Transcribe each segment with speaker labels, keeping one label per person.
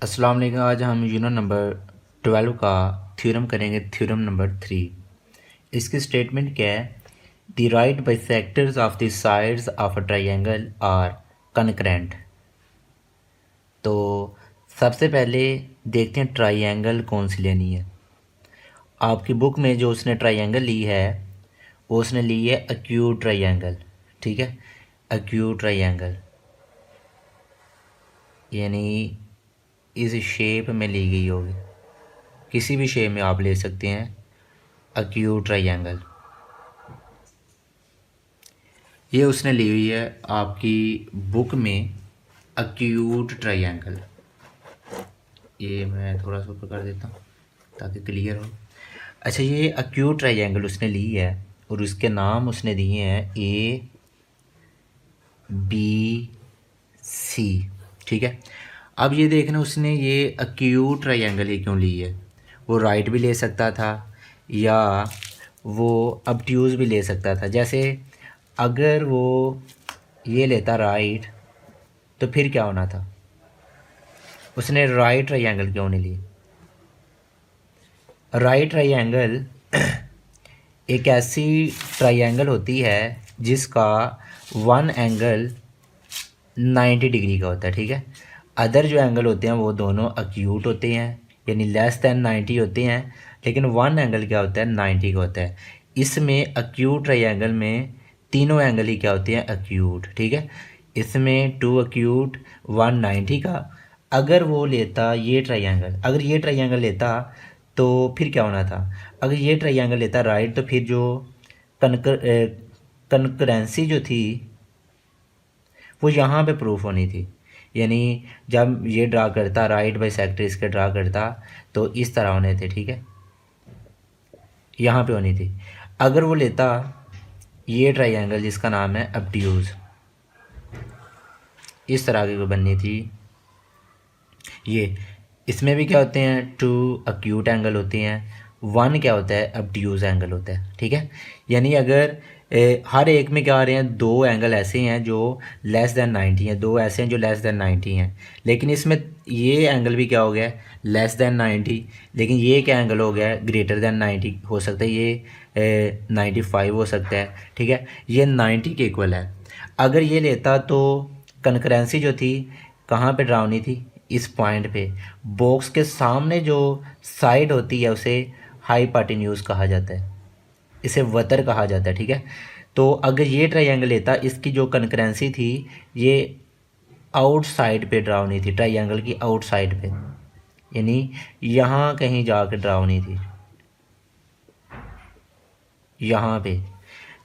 Speaker 1: अस्सलाम वालेकुम। आज हम यूनिट नंबर 12 का थ्योरम करेंगे, थ्योरम नंबर 3। इसकी स्टेटमेंट क्या है? The right bisectors of the sides of a triangle are concurrent. तो सबसे पहले देखते हैं ट्रायंगल कौन सी लेनी है। आपकी बुक में जो उसने ट्रायंगल ली है वो उसने ली है एक्यूट ट्रायंगल। ठीक है, एक्यूट ट्रायंगल यानी इस शेप में ली गई होगी, किसी भी शेप में आप ले सकते हैं एक्यूट ट्रायंगल। ये उसने ली हुई है आपकी बुक में एक्यूट ट्रायंगल। ये मैं थोड़ा सा ऊपर कर देता हूँ ताकि क्लियर हो। अच्छा, ये एक्यूट ट्रायंगल उसने ली है और उसके नाम उसने दिए हैं ए बी सी। ठीक है, अब ये देखना उसने ये एक्यूट ट्रायंगल ये क्यों ली है। वो राइट भी ले सकता था या वो ऑब्ट्यूज भी ले सकता था। जैसे अगर वो ये लेता राइट तो फिर क्या होना था, उसने राइट ट्रायंगल क्यों नहीं ली। राइट ट्रायंगल एक ऐसी ट्रायंगल होती है जिसका वन एंगल 90 डिग्री का होता है। ठीक है, अदर जो एंगल होते हैं वो दोनों एक्यूट होते हैं यानी लेस दैन 90 होते हैं, लेकिन वन एंगल क्या होता है 90 का होता है। इसमें एक्यूट ट्रायंगल में तीनों एंगल ही क्या होते हैं एक्यूट। ठीक है, इसमें टू एक्यूट 190 का। अगर वो लेता ये ट्रायंगल, अगर ये ट्रायंगल लेता तो फिर क्या होना था। अगर ये ट्रायंगल लेता राइट तो फिर जो कनकरेंसी जो थी वो यहाँ पे प्रूफ होनी थी। यानी जब ये ड्रा करता राइट बाई सेक्टर इसके ड्रा करता तो इस तरह होने थे। ठीक है, यहाँ पे होनी थी। अगर वो लेता ये ट्रायंगल जिसका नाम है ऑब्ट्यूज, इस तरह की कोई बननी थी। ये इसमें भी क्या होते हैं टू एक्यूट एंगल होते हैं, वन क्या होता है ऑब्ट्यूज एंगल होता है। ठीक है, यानी अगर हर एक में क्या आ रहे हैं दो एंगल ऐसे हैं जो लेस दैन 90 हैं, दो ऐसे हैं जो लेस दैन 90 हैं, लेकिन इसमें ये एंगल भी क्या हो गया लेस दैन 90, लेकिन ये क्या एंगल हो गया ग्रेटर दैन 90 हो सकता है, ये 95 हो सकता है। ठीक है, ये 90 के इक्वल है। अगर ये लेता तो कनकरेंसी जो थी कहाँ पे ड्रा होनी थी, इस पॉइंट पे। बॉक्स के सामने जो साइड होती है उसे हाइपोटेन्यूज कहा जाता है, इसे वतर कहा जाता है। ठीक है, तो अगर ये ट्रायंगल लेता इसकी जो कनकरेंसी थी ये आउटसाइड पे ड्रा होनी थी, ट्रायंगल की आउटसाइड पे, यानी यहाँ कहीं जाकर ड्रा होनी थी, यहाँ पे।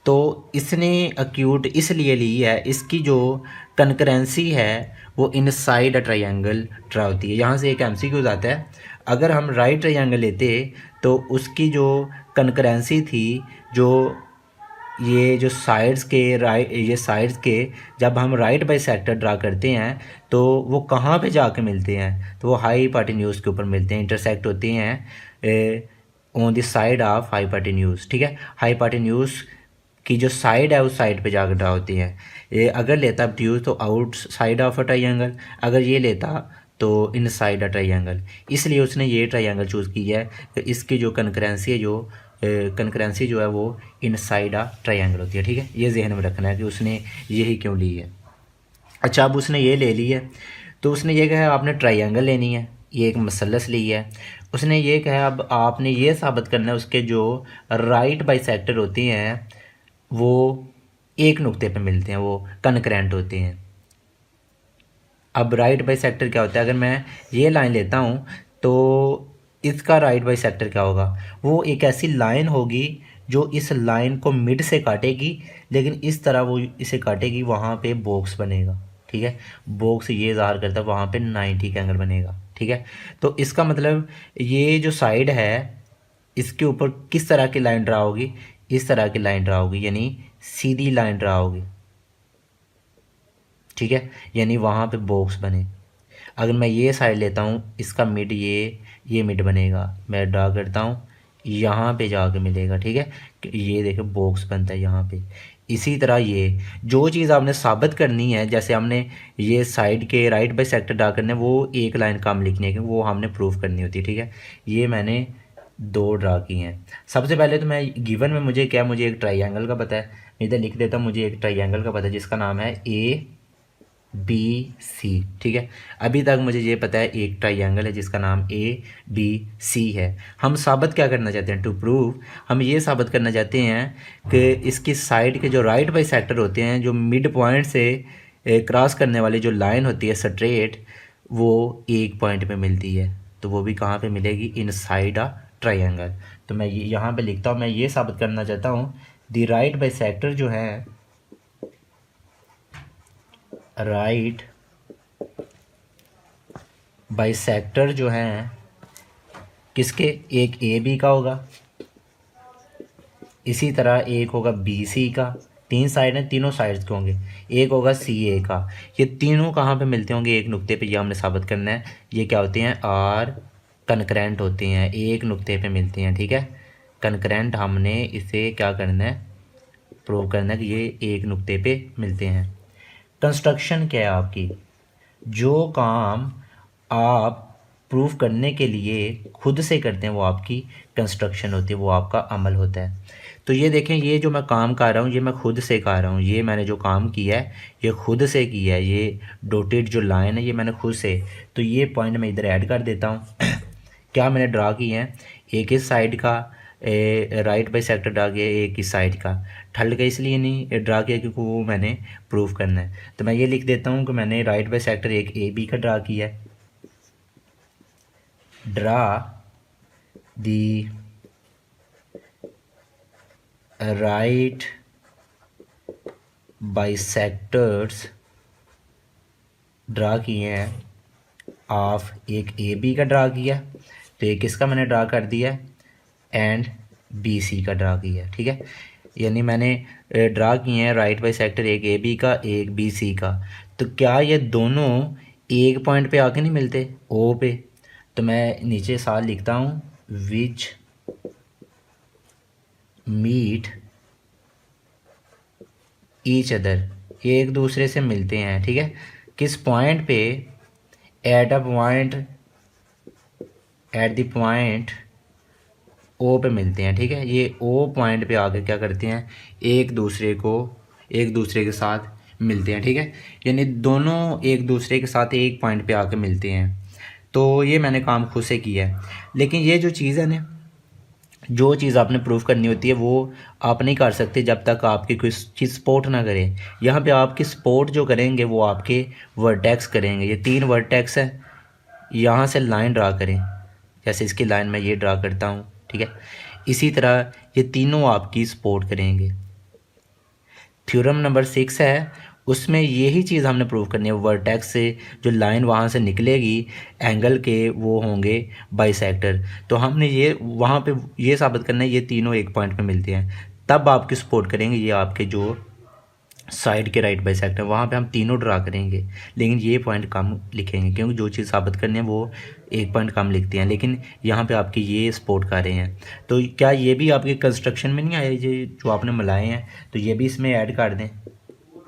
Speaker 1: तो इसने एक्यूट इसलिए ली है, इसकी जो कनकरेंसी है वो इनसाइड अ ट्रायंगल ड्रा होती है। यहाँ से एक एमसीक्यू आता है, अगर हम राइट ट्रायंगल लेते तो उसकी जो कनकरेंसी थी, जो ये जो साइड्स के राइट, ये साइड्स के जब हम राइट बाई सेक्टर ड्रा करते हैं तो वो कहाँ पे जाके मिलते हैं, तो वो हाइपोटेन्यूज के ऊपर मिलते हैं, इंटरसेक्ट होते हैं on the side of hypotenuse. ठीक है, हाइपोटेन्यूज की जो साइड है उस साइड पे जाकर ड्रा होती है। ये अगर लेता ऑब्ट्यूज तो out side of a triangle, अगर ये लेता तो इन साइड अ ट्रायंगल। इसलिए उसने ये ट्रायंगल चूज़ की है कि इसकी जो कनकरेंसी है, जो कनकरेंसी जो है वो इनसाइड अ ट्रायंगल होती है। ठीक है, ये जहन में रखना है कि उसने यही क्यों ली है। अच्छा, अब उसने ये ले ली है तो उसने ये कहा आपने ट्रायंगल लेनी है, ये एक मसलस ली है। उसने ये कहा अब आपने ये साबित करना है उसके जो राइट बाइसेक्टर होती हैं वो एक नुक्ते पे मिलते हैं, वो कनकरेंट होते हैं। अब राइट बाइसेक्टर क्या होता है, अगर मैं ये लाइन लेता हूँ तो इसका राइट बाइसेक्टर क्या होगा, वो एक ऐसी लाइन होगी जो इस लाइन को मिड से काटेगी, लेकिन इस तरह वो इसे काटेगी, वहाँ पे बॉक्स बनेगा। ठीक है, बॉक्स ये ज़ाहिर करता है वहाँ पे 90 का एंगल बनेगा। ठीक है, तो इसका मतलब ये जो साइड है इसके ऊपर किस तरह की लाइन ड्रा होगी, इस तरह की लाइन ड्रा होगी, यानी सीधी लाइन ड्रा होगी। ठीक है, यानी वहाँ पे बॉक्स बने। अगर मैं ये साइड लेता हूँ इसका मिड ये मिड बनेगा, मैं ड्रा करता हूँ यहाँ पे जाके मिलेगा। ठीक है, ये देखो बॉक्स बनता है यहाँ पे। इसी तरह ये जो चीज़ आपने साबित करनी है, जैसे हमने ये साइड के राइट बाई सेक्टर ड्रा करने, वो एक लाइन कम लिखनी है क्योंकि वो हमने प्रूफ करनी होती है। ठीक है, ये मैंने दो ड्रा की हैं। सबसे पहले तो मैं गिवन में मुझे क्या, मुझे एक ट्राइंगल का पता है, मैं इधर लिख देता हूँ, मुझे एक ट्राइंगल का पता है जिसका नाम है ए बी सी। ठीक है, अभी तक मुझे ये पता है एक ट्राइंगल है जिसका नाम ए बी सी है। हम साबित क्या करना चाहते हैं, टू प्रूव, हम ये साबित करना चाहते हैं कि इसकी साइड के जो राइट बाई सेक्टर होते हैं, जो मिड पॉइंट से क्रॉस करने वाली जो लाइन होती है स्ट्रेट, वो एक पॉइंट पे मिलती है। तो वो भी कहाँ पे मिलेगी, इन साइड अ ट्राइंगल। तो मैं ये यहाँ पे लिखता हूँ, मैं ये साबित करना चाहता हूँ द राइट बाई सेक्टर जो है, राइट बाइसेक्टर जो हैं किसके, एक ए बी का होगा, इसी तरह एक होगा बी सी का, तीन साइड हैं, तीनों साइड्स के होंगे, एक होगा सी ए का। ये तीनों कहाँ पे मिलते होंगे, एक नुक्ते पे, ये हमने साबित करना है। ये क्या होते हैं, आर कनकरेंट होते हैं, एक नुक्ते पे मिलते हैं। ठीक है, कनकरेंट हमने इसे क्या करना है, प्रूव करना है कि ये एक नुक्ते पे मिलते हैं। कंस्ट्रक्शन क्या है आपकी, जो काम आप प्रूफ करने के लिए खुद से करते हैं वो आपकी कंस्ट्रक्शन होती है, वो आपका अमल होता है। तो ये देखें, ये जो मैं काम कर रहा हूँ ये मैं खुद से कर रहा हूँ, ये मैंने जो काम किया है ये खुद से किया है, ये डॉटेड जो लाइन है ये मैंने खुद से, तो ये पॉइंट मैं इधर ऐड कर देता हूँ। क्या मैंने ड्रा किए हैं, एक इस साइड का राइट बाई सेक्टर ड्रा किया, एक इस साइड का। ठल्ड का इसलिए नहीं ड्रा किया क्योंकि वो मैंने प्रूफ करना है। तो मैं ये लिख देता हूँ कि मैंने राइट बाई सेक्टर एक ए बी का ड्रा किया है। Draw the right bisectors draw किए हैं ऑफ, एक ए बी का ड्रा किया, तो एक इसका मैंने ड्रा कर दिया, एंड बी सी का ड्रा किया। ठीक है, यानी मैंने ड्रा किए हैं राइट बाई सेक्टर एक ए बी का, एक बी सी का। तो क्या ये दोनों एक पॉइंट पे आके नहीं मिलते, ओ पे? तो मैं नीचे साथ लिखता हूँ, विच मीट ईच अदर, ये एक दूसरे से मिलते हैं। ठीक है, किस पॉइंट पे, at a point, at the point O पे मिलते हैं। ठीक है, ये ओ पॉइंट पे आकर क्या करते हैं, एक दूसरे के साथ मिलते हैं। ठीक है, यानी दोनों एक दूसरे के साथ एक पॉइंट पे आकर मिलते हैं। तो ये मैंने काम खुद से किया है। लेकिन ये जो चीज़ है ना, जो चीज़ आपने प्रूफ करनी होती है वो आप नहीं कर सकते जब तक आपकी कोई चीज़ सपोर्ट ना करे। यहाँ पे आपकी सपोर्ट जो करेंगे वो आपके वर्टेक्स करेंगे। ये तीन वर्टेक्स है, यहाँ से लाइन ड्रा करें, जैसे इसकी लाइन मैं ये ड्रा करता हूँ। ठीक है, इसी तरह ये तीनों आपकी सपोर्ट करेंगे। थ्योरम नंबर 6 है, उसमें यही चीज़ हमने प्रूव करनी है, वर्टेक्स से जो लाइन वहाँ से निकलेगी एंगल के, वो होंगे बाइसेक्टर। तो हमने ये वहाँ पे ये साबित करना है ये तीनों एक पॉइंट पे मिलते हैं, तब आपकी सपोर्ट करेंगे ये आपके जो साइड के राइट बाइसेक्टर, वहाँ पे हम तीनों ड्रा करेंगे, लेकिन ये पॉइंट कम लिखेंगे क्योंकि जो चीज़ साबित करनी है वो एक पॉइंट कम लिखते हैं, लेकिन यहाँ पे आपके ये सपोर्ट कर रहे हैं। तो क्या ये भी आपके कंस्ट्रक्शन में नहीं आए, ये जो आपने मिलाए हैं, तो ये भी इसमें ऐड कर दें।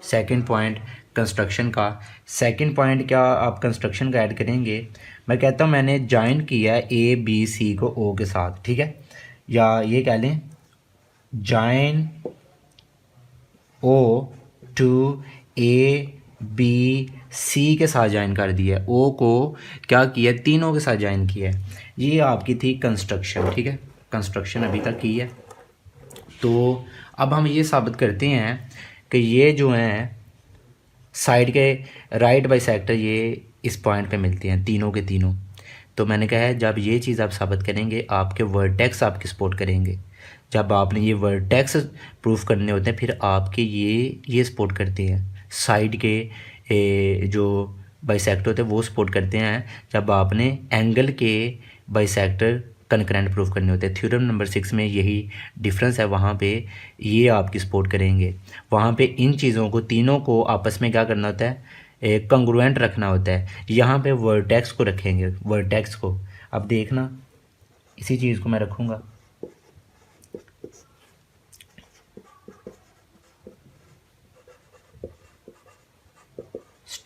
Speaker 1: सेकंड पॉइंट कंस्ट्रक्शन का, सेकंड पॉइंट क्या आप कंस्ट्रक्शन का ऐड करेंगे, मैं कहता हूँ मैंने जॉइन किया है ए बी सी को ओ के साथ। ठीक है, या ये कह लें join O to A B C के साथ ज्वाइन कर दिया, ओ को क्या किया, तीनों के साथ ज्वाइन किया है। ये आपकी थी कंस्ट्रक्शन। ठीक है, कंस्ट्रक्शन अभी तक की है। तो अब हम ये साबित करते हैं कि ये जो हैं साइड के राइट बाइसेक्टर ये इस पॉइंट पे मिलते हैं, तीनों के तीनों। तो मैंने कहा है जब ये चीज़ आप साबित करेंगे आपके वर्टेक्स आपकी सपोर्ट करेंगे। जब आपने ये वर्टेक्स प्रूफ करने होते हैं फिर आपके ये सपोर्ट करते हैं, साइड के जो बाइसेक्टर होते हैं वो सपोर्ट करते हैं। जब आपने एंगल के बाइसेक्टर कनकरेंट प्रूफ करने होते हैं, थ्योरम नंबर 6 में यही डिफरेंस है, वहाँ पे ये आपकी सपोर्ट करेंगे। वहाँ पे इन चीज़ों को तीनों को आपस में क्या करना होता है, कंग्रुएंट रखना होता है। यहाँ पे वर्टेक्स को रखेंगे, वर्टेक्स को। अब देखना इसी चीज़ को मैं रखूँगा,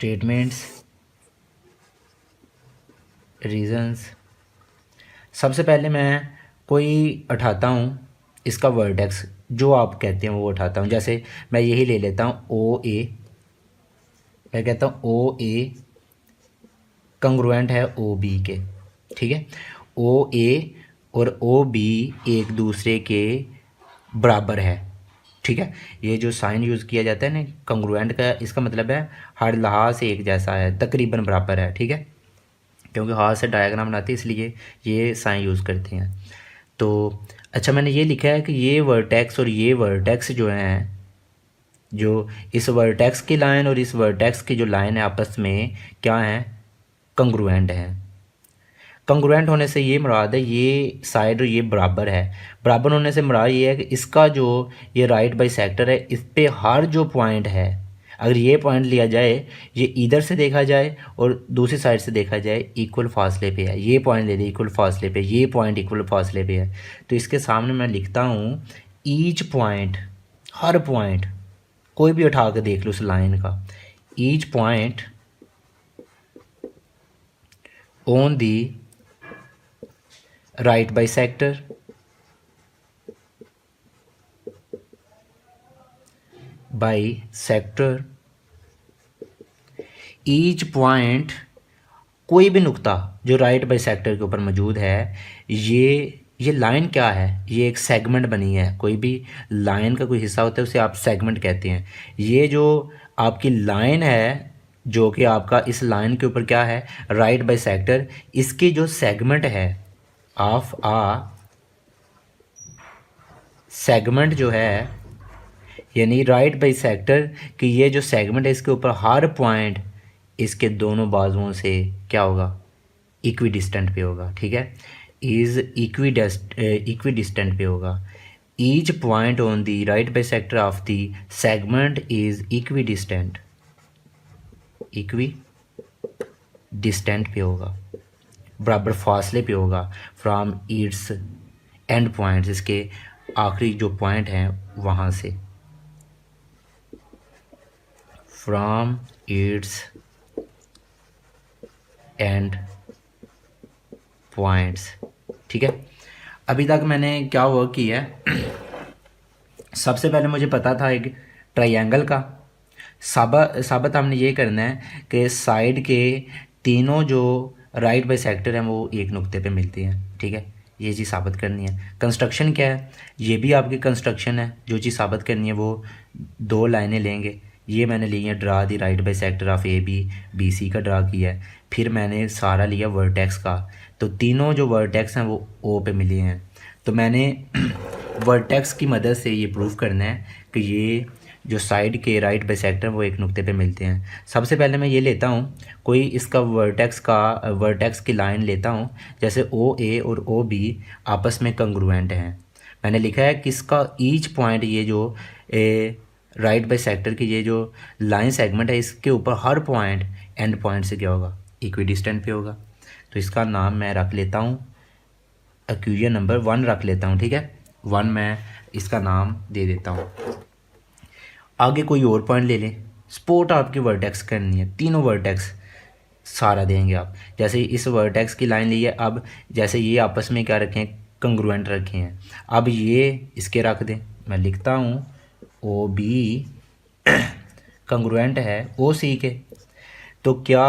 Speaker 1: स्टेटमेंट्स, रीजंस। सबसे पहले मैं कोई उठाता हूँ इसका वर्टेक्स, जो आप कहते हैं वो उठाता हूँ। जैसे मैं यही ले लेता हूँ ओ ए, मैं कहता हूँ ओ ए कंग्रुएंट है ओ बी के, ठीक है। ओ ए और ओ बी एक दूसरे के बराबर है, ठीक है। ये जो साइन यूज़ किया जाता है ना कंग्रुएंट का, इसका मतलब है हर लिहाज से एक जैसा है, तकरीबन बराबर है, ठीक है। क्योंकि हाथ से डायग्राम बनाते हैं इसलिए ये साइन यूज़ करते हैं। तो अच्छा, मैंने ये लिखा है कि ये वर्टेक्स और ये वर्टेक्स जो हैं, जो इस वर्टेक्स की लाइन और इस वर्टेक्स की जो लाइन है आपस में क्या है, कंग्रुएंट है। कंग्रुएंट होने से ये मुराद है ये साइड और ये बराबर है। बराबर होने से मुराद ये है कि इसका जो ये राइट बाई सेक्टर है, इस पे हर जो पॉइंट है, अगर ये पॉइंट लिया जाए, ये इधर से देखा जाए और दूसरी साइड से देखा जाए, इक्वल फासले पे है। ये पॉइंट ले लें इक्वल फासले पे, ये पॉइंट इक्वल फासले पे है। तो इसके सामने मैं लिखता हूँ ईच पॉइंट, हर पॉइंट कोई भी उठा के देख लो उस लाइन का, each point on the right bisector bisector, each point, कोई भी नुक्ता जो राइट बाइसेक्टर के ऊपर मौजूद है, ये लाइन क्या है, ये एक सेगमेंट बनी है। कोई भी लाइन का कोई हिस्सा होता है उसे आप सेगमेंट कहते हैं। ये जो आपकी लाइन है, जो कि आपका इस लाइन के ऊपर क्या है, राइट बाइसेक्टर, इसकी जो सेगमेंट है ऑफ आ सेगमेंट जो है, यानी राइट बाइसेक्टर कि ये जो सेगमेंट है इसके ऊपर हर पॉइंट इसके दोनों बाजुओं से क्या होगा, इक्वी डिस्टेंट पे होगा, ठीक है। इज़ इक्वी डिस्टेंट पे होगा। Each point on the right bisector of the segment is equi distant पे होगा, बराबर फासले पे होगा फ्रॉम इट्स एंड पॉइंट्स, इसके आखिरी जो पॉइंट हैं वहाँ से, फ्रॉम इट्स एंड पॉइंट्स, ठीक है। अभी तक मैंने क्या वर्क किया है, सबसे पहले मुझे पता था एक ट्रायंगल का साबित हमने ये करना है कि साइड के तीनों जो राइट बाइसेक्टर हैं वो एक नुक्ते पे मिलती हैं, ठीक है। ये चीज़ साबित करनी है। कंस्ट्रक्शन क्या है, ये भी आपकी कंस्ट्रक्शन है। जो चीज़ साबित करनी है वो दो लाइनें लेंगे। ये मैंने ली है draw the right bisector of A B C का ड्रा किया है। फिर मैंने सारा लिया वर्टेक्स का, तो तीनों जो वर्टेक्स हैं वो ओ पे मिले हैं। तो मैंने वर्टेक्स की मदद से ये प्रूव करना है कि ये जो साइड के राइट बाइसेक्टर वो एक नुक्ते पे मिलते हैं। सबसे पहले मैं ये लेता हूँ कोई इसका वर्टेक्स की लाइन लेता हूँ, जैसे ओ ए और ओ बी आपस में कंग्रुएंट हैं। मैंने लिखा है कि इसका ईच पॉइंट, ये जो राइट बाइसेक्टर की ये जो लाइन सेगमेंट है, इसके ऊपर हर पॉइंट एंड पॉइंट से क्या होगा, इक्वी डिस्टेंट पे होगा। तो इसका नाम मैं रख लेता हूँ, इक्वेशन नंबर 1 रख लेता हूँ, ठीक है। 1 मैं इसका नाम दे देता हूँ। आगे कोई और पॉइंट ले लें, सपोर्ट आपकी वर्टेक्स करनी है, तीनों वर्टेक्स सारा देंगे आप। जैसे इस वर्टेक्स की लाइन ली है, अब जैसे ये आपस में क्या रखें, कंग्रुएंट रखे हैं। अब ये इसके रख दें, मैं लिखता हूँ ओ बी कंग्रुएंट है ओ सी के। तो क्या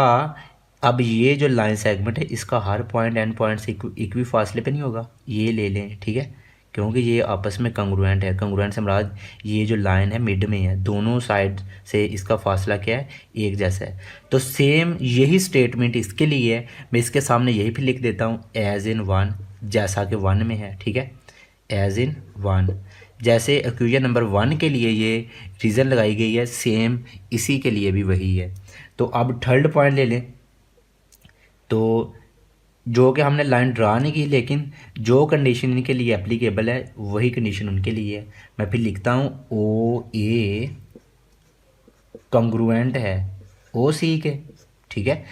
Speaker 1: अब ये जो लाइन सेगमेंट है इसका हर पॉइंट एंड पॉइंट से इक्वी फासले पे नहीं होगा, ये ले लें, ठीक है। क्योंकि ये आपस में कंग्रुएंट है। कंग्रुएंट से मुराद ये जो लाइन है मिड में है, दोनों साइड से इसका फासला क्या है, एक जैसा है। तो सेम यही स्टेटमेंट इसके लिए है, मैं इसके सामने यही भी लिख देता हूँ एज इन 1, जैसा कि 1 में है, ठीक है, एज इन 1। जैसे इक्वेशन नंबर 1 के लिए ये रीज़न लगाई गई है, सेम इसी के लिए भी वही है। तो अब थर्ड पॉइंट ले लें, तो जो कि हमने लाइन ड्रा नहीं की, लेकिन जो कंडीशन इनके लिए एप्लीकेबल है वही कंडीशन उनके लिए है। मैं फिर लिखता हूँ ओ ए कंग्रुएंट है ओ सी के, ठीक है।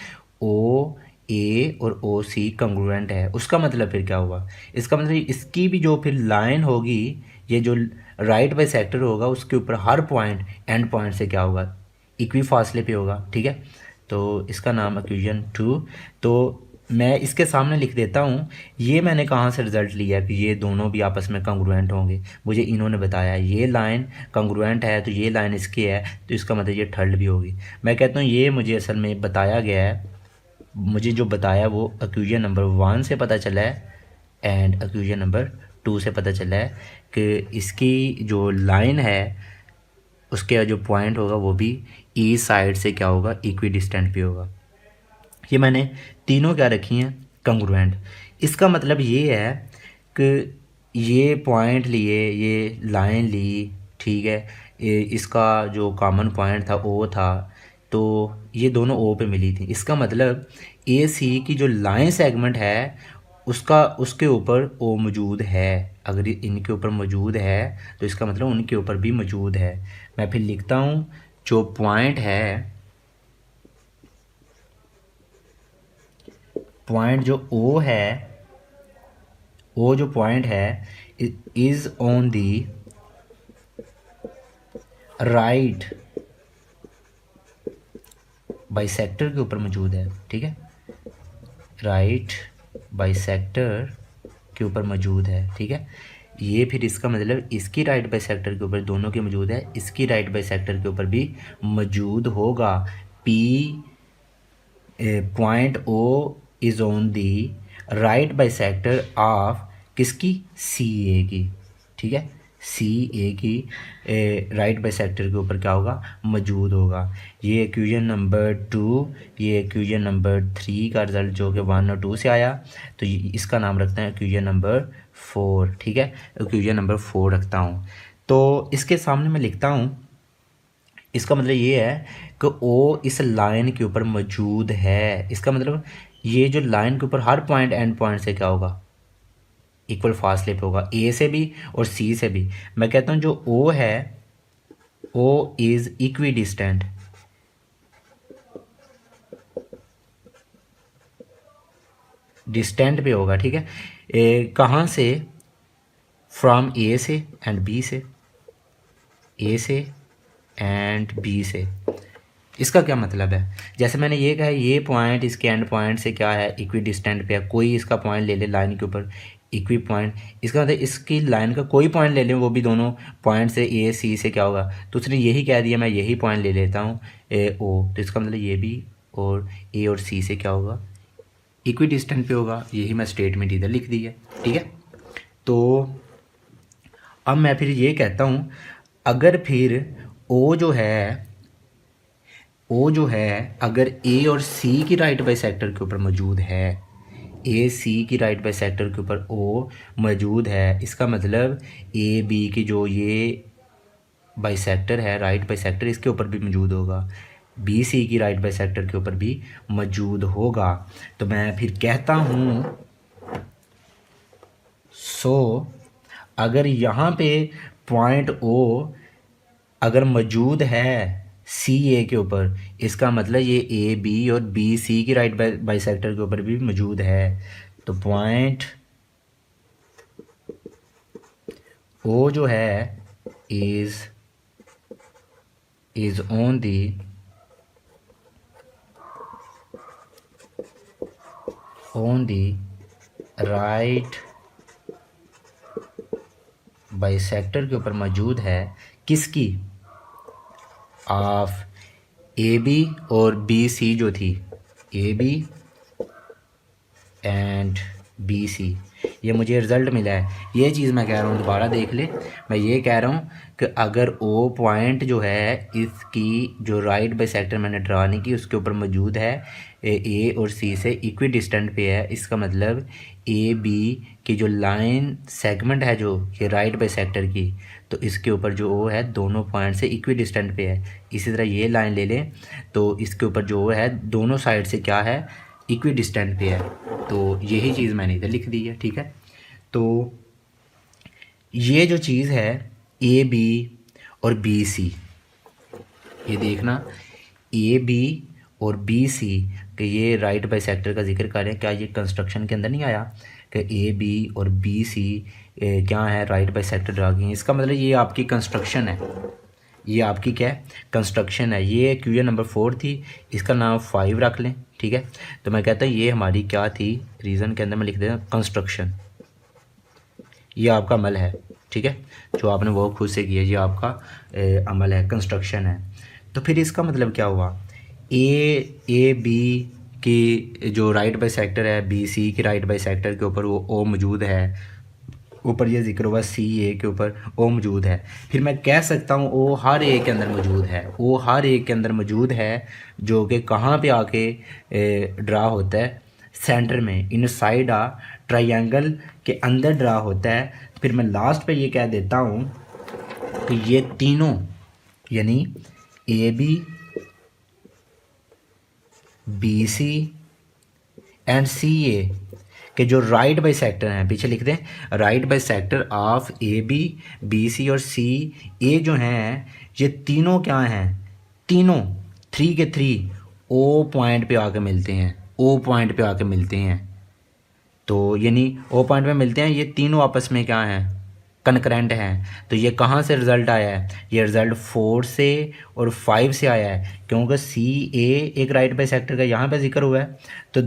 Speaker 1: ओ ए और ओ सी कंग्रुएंट है, उसका मतलब फिर क्या हुआ, इसका मतलब इसकी भी जो फिर लाइन होगी, ये जो राइट बाइसेक्टर होगा उसके ऊपर हर पॉइंट एंड पॉइंट से क्या होगा, इक्वी फासले पे होगा, ठीक है। तो इसका नाम इक्वेशन 2। तो मैं इसके सामने लिख देता हूँ, ये मैंने कहाँ से रिज़ल्ट लिया कि ये दोनों भी आपस में कंग्रुएंट होंगे। मुझे इन्होंने बताया ये लाइन कंग्रुएंट है, तो ये लाइन इसकी है, तो इसका मतलब ये थर्ड भी होगी। मैं कहता हूँ ये मुझे असल में बताया गया है, मुझे जो बताया वो इक्वेशन नंबर 1 से पता चला है एंड इक्वेशन नंबर 2 से पता चला है कि इसकी जो लाइन है उसके जो पॉइंट होगा वो भी ई साइड से क्या होगा, इक्वी डिस्टेंट भी होगा। ये मैंने तीनों क्या रखी हैं, कंग्रुएंट। इसका मतलब ये है कि ये पॉइंट लिए, ये लाइन ली, ठीक है, इसका जो कॉमन पॉइंट था ओ था, तो ये दोनों ओ पे मिली थी। इसका मतलब ए सी की जो लाइन सेगमेंट है उसका उसके ऊपर ओ मौजूद है। अगर इनके ऊपर मौजूद है तो इसका मतलब उनके ऊपर भी मौजूद है। मैं फिर लिखता हूँ जो पॉइंट है, पॉइंट जो ओ है, ओ जो पॉइंट है is on the right bisector के ऊपर मौजूद है, ठीक है, राइट बाइसेक्टर के ऊपर मौजूद है, ठीक है। ये फिर इसका मतलब इसकी राइट बाइसेक्टर के ऊपर दोनों के मौजूद है, इसकी राइट बाइसेक्टर के ऊपर भी मौजूद होगा। P point O is on the right bisector of किसकी, सी ए की, ठीक है, सी ए की राइट बाइसेक्टर के ऊपर क्या होगा, मौजूद होगा। ये इक्वेशन नंबर 2, ये इक्वेशन नंबर 3 का रिजल्ट जो कि 1 और 2 से आया, तो इसका नाम रखते हैं इक्वेशन नंबर 4, ठीक है, इक्वेशन नंबर 4 रखता हूँ। तो इसके सामने मैं लिखता हूँ, इसका मतलब ये है कि ओ इस लाइन के ऊपर मौजूद है। इसका मतलब ये जो लाइन के ऊपर हर पॉइंट एंड पॉइंट से क्या होगा, इक्वल फासले पे होगा, ए से भी और सी से भी। मैं कहता हूँ जो ओ है, O is equidistant, distant पे होगा, ठीक है। कहाँ से, फ्रॉम ए से एंड बी से, ए से एंड बी से। इसका क्या मतलब है, जैसे मैंने ये कहा ये पॉइंट इसके एंड पॉइंट से क्या है, इक्वी डिस्टेंट पे है। कोई इसका पॉइंट ले ले लाइन के ऊपर इक्वी पॉइंट, इसका मतलब इसकी लाइन का कोई पॉइंट ले लें वो भी दोनों पॉइंट से ए सी से क्या होगा, तो उसने यही कह दिया मैं यही पॉइंट ले लेता हूँ ओ, तो इसका मतलब ये भी और ए और सी से क्या होगा, इक्वी डिस्टेंट पे होगा। यही मैं स्टेटमेंट इधर लिख दी है, ठीक है। तो अब मैं फिर ये कहता हूँ, अगर फिर ओ जो है, ओ जो है अगर ए और सी की राइट बाइसेक्टर के ऊपर मौजूद है, ए सी की राइट बाइसेक्टर के ऊपर ओ मौजूद है, इसका मतलब ए बी की जो ये बाइसेक्टर है, राइट बाइसेक्टर, इसके ऊपर भी मौजूद होगा, बी सी की राइट बाइसेक्टर के ऊपर भी मौजूद होगा। तो मैं फिर कहता हूँ सो अगर यहाँ पे पॉइंट ओ अगर मौजूद है सी ए के ऊपर, इसका मतलब ये ए बी और बी सी की राइट बाइसेक्टर के ऊपर भी मौजूद है। तो पॉइंट ओ जो है is on the right bisector के ऊपर मौजूद है, किसकी, ऑफ ए बी और बी सी जो थी, A B and B C. ये मुझे रिज़ल्ट मिला है, ये चीज़ मैं कह रहा हूँ दोबारा देख ले। मैं ये कह रहा हूँ कि अगर ओ पॉइंट जो है इसकी जो राइट बाइसेक्टर मैंने ड्रा नहीं की उसके ऊपर मौजूद है, ए और सी से इक्वी डिस्टेंट पे है, इसका मतलब ए बी की जो लाइन सेगमेंट है जो ये राइट बाइसेक्टर की, तो इसके ऊपर जो ओ है दोनों पॉइंट से इक्वी डिस्टेंट पे है। इसी तरह ये लाइन ले लें तो इसके ऊपर जो ओ है दोनों साइड से क्या है, इक्वी डिस्टेंट पे है। तो यही चीज़ मैंने इधर लिख दी है, ठीक है। तो ये जो चीज़ है ए बी और बी सी, ये देखना ए बी और बी सी कि ये राइट बाइसेक्टर का जिक्र करें, क्या ये कंस्ट्रक्शन के अंदर नहीं आया कि ए बी और बी सी क्या है, राइट बाइसेक्टर ड्रा किए हैं। इसका मतलब ये आपकी कंस्ट्रक्शन है, ये आपकी क्या है, कंस्ट्रक्शन है। ये क्वेश्चन नंबर 4 थी, इसका नाम 5 रख लें, ठीक है। तो मैं कहता हूँ ये हमारी क्या थी, रीज़न के अंदर मैं लिख देता हूँ कंस्ट्रक्शन। ये आपका अमल है, ठीक है, जो आपने वो खुद से किया, ये आपका अमल है, कंस्ट्रक्शन है। तो फिर इसका मतलब क्या हुआ, ए बी की जो राइट बाई सेक्टर है, बी सी की राइट बाई सेक्टर के ऊपर वो ओ मौजूद है, ऊपर ये जिक्र हुआ सी ए के ऊपर ओ मौजूद है। फिर मैं कह सकता हूँ ओ हर ए के अंदर मौजूद है, ओ हर ए के अंदर मौजूद है, जो कि कहाँ पे आके ड्रा होता है, सेंटर में, इनसाइड आ ट्रायंगल के अंदर ड्रा होता है। फिर मैं लास्ट पे ये कह देता हूँ कि ये तीनों यानी ए बी सी एंड सी ए के जो राइट बाई सेक्टर हैं, पीछे लिख दें, right bisector of A B C और सी ए जो हैं, ये तीनों क्या हैं, तीनों 3 के 3 ओ पॉइंट पे आके मिलते हैं, ओ पॉइंट पे आके मिलते हैं। तो यानी ओ पॉइंट पे मिलते हैं, ये तीनों आपस में क्या हैं, कनकरेंट हैं। तो ये कहाँ से रिज़ल्ट आया है, ये रिज़ल्ट 4 से और 5 से आया है, क्योंकि सी ए एक राइट बाई सेक्टर का यहाँ पे जिक्र हुआ है, तो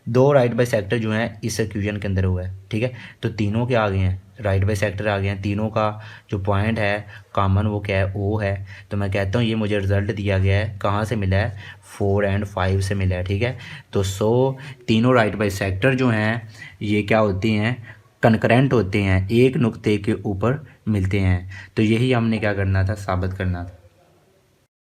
Speaker 1: 2 राइट बाई सेक्टर जो हैं इस इक्वेशन के अंदर हुआ है, ठीक है। तो तीनों के आ गए हैं, राइट बाई सेक्टर आ गए हैं, तीनों का जो पॉइंट है कॉमन वो क्या है, ओ है। तो मैं कहता हूँ ये मुझे रिज़ल्ट दिया गया है, कहाँ से मिला है, 4 एंड 5 से मिला है, ठीक है। तो तीनों राइट बाई सेक्टर जो हैं ये क्या होती हैं, कनकरेंट होते हैं, एक नुक्ते के ऊपर मिलते हैं। तो यही हमने क्या करना था, साबित करना था।